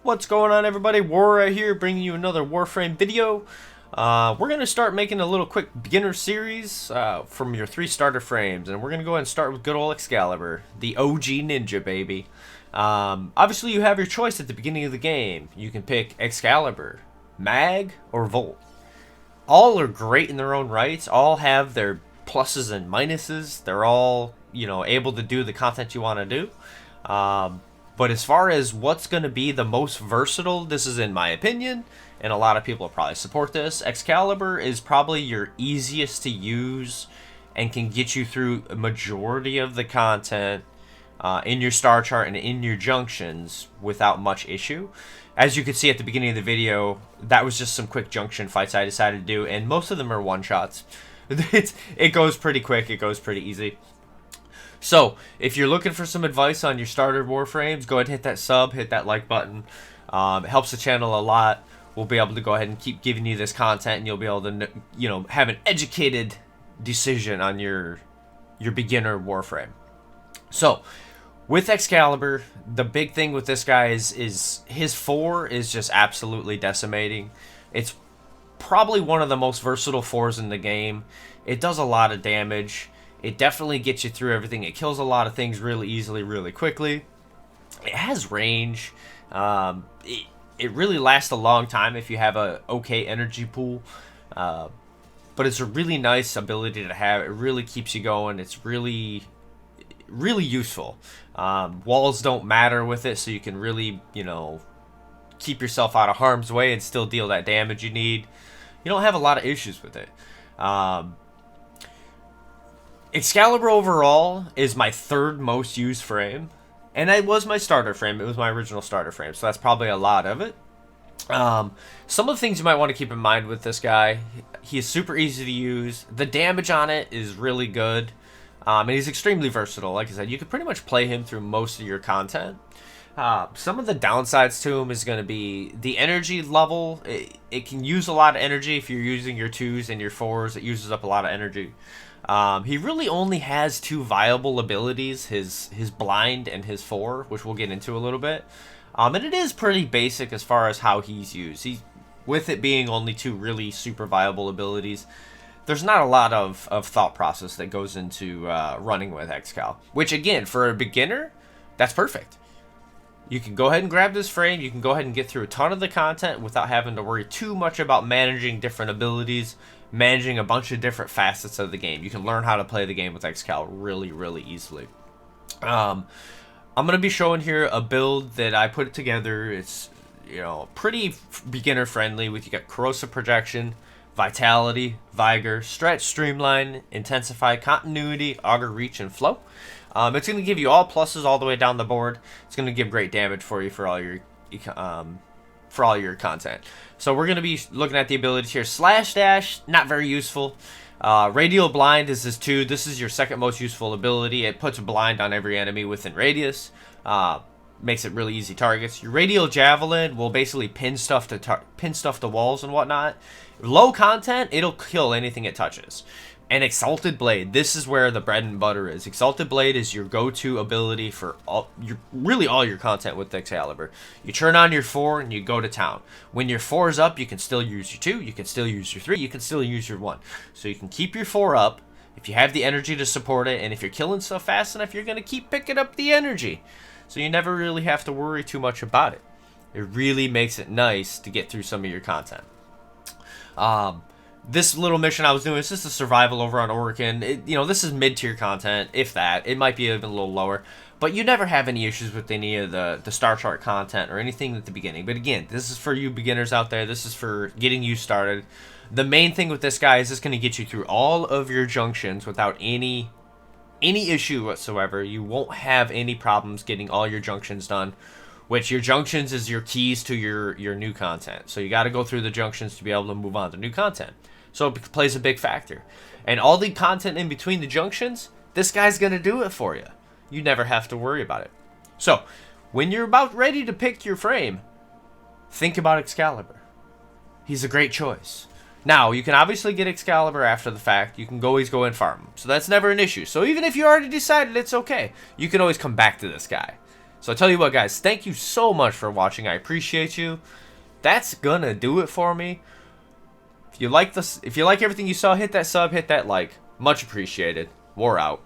What's going on, everybody? Warframe here, bringing you another Warframe video. We're going to start making a little quick beginner series from your 3 starter frames, and we're going to go ahead and start with good old Excalibur, the OG ninja, baby. Obviously, you have your choice at the beginning of the game. You can pick Excalibur, Mag, or Volt. All are great in their own rights. All have their pluses and minuses. They're all, able to do the content you want to do. But as far as what's going to be the most versatile, this is in my opinion, and a lot of people will probably support this, Excalibur is probably your easiest to use and can get you through a majority of the content in your star chart and in your junctions without much issue. As you can see at the beginning of the video, that was just some quick junction fights I decided to do, and most of them are one-shots. It goes pretty quick, it goes pretty easy. So, if you're looking for some advice on your starter Warframes, go ahead and hit that sub, hit that like button. It helps the channel a lot. We'll be able to go ahead and keep giving you this content, and you'll be able to, have an educated decision on your beginner Warframe. So, with Excalibur, the big thing with this guy is his 4 is just absolutely decimating. It's probably one of the most versatile 4s in the game. It does a lot of damage. It definitely gets you through everything. It kills a lot of things really easily, really quickly. It has range. It really lasts a long time if you have a okay energy pool. But it's a really nice ability to have. It really keeps you going. It's really, really useful. Walls don't matter with it, so you can really, keep yourself out of harm's way and still deal that damage you need. You don't have a lot of issues with it. Excalibur overall is my 3rd most used frame, and it was my starter frame. It was my original starter frame, so that's probably a lot of it. Some of the things you might want to keep in mind with this guy: he is super easy to use. The damage on it is really good, and he's extremely versatile. Like I said, you can pretty much play him through most of your content. Some of the downsides to him is going to be the energy level. It can use a lot of energy if you're using your 2s and your 4s. It uses up a lot of energy. He really only has 2 viable abilities, his blind and his 4, which we'll get into a little bit. And it is pretty basic as far as how he's used. With it being only 2 really super viable abilities, there's not a lot of thought process that goes into running with Excal. Which, again, for a beginner, that's perfect. You can go ahead and grab this frame. You can go ahead and get through a ton of the content without having to worry too much about managing different abilities, managing a bunch of different facets of the game. You can learn how to play the game with Excal really, really easily. I'm going to be showing here a build that I put together. It's, pretty beginner friendly. You got corrosive projection, vitality, vigor, stretch, streamline, intensify, continuity, auger, reach, and flow. It's going to give you all pluses all the way down the board. It's going to give great damage for you for all your content. So we're going to be looking at the abilities here. Slash dash, not very useful. Radial blind is his 2. This is your 2nd most useful ability. It puts a blind on every enemy within radius. Makes it really easy targets. Your radial javelin will basically pin stuff to walls and whatnot. Low content, it'll kill anything it touches. And Exalted Blade, this is where the bread and butter is. Exalted Blade is your go-to ability for all your content with Excalibur. You turn on your 4 and you go to town. When your 4 is up, you can still use your 2, you can still use your 3, you can still use your 1. So you can keep your 4 up if you have the energy to support it, and if you're killing stuff fast enough, you're going to keep picking up the energy. So you never really have to worry too much about it. It really makes it nice to get through some of your content. This little mission I was doing is just a survival over on Oregon. This is mid-tier content, if that. It might be even a little lower. But you never have any issues with any of the star chart content or anything at the beginning. But again, this is for you beginners out there. This is for getting you started. The main thing with this guy is it's going to get you through all of your junctions without any issue whatsoever. You won't have any problems getting all your junctions done. Which your junctions is your keys to your new content. So you got to go through the junctions to be able to move on to new content. So it plays a big factor. And all the content in between the junctions, this guy's going to do it for you. You never have to worry about it. So, when you're about ready to pick your frame, think about Excalibur. He's a great choice. Now, you can obviously get Excalibur after the fact. You can always go and farm him. So that's never an issue. So even if you already decided it's okay, you can always come back to this guy. So I tell you what, guys, thank you so much for watching. I appreciate you. That's gonna do it for me. If you like everything you saw, hit that sub, hit that like. Much appreciated. We're out.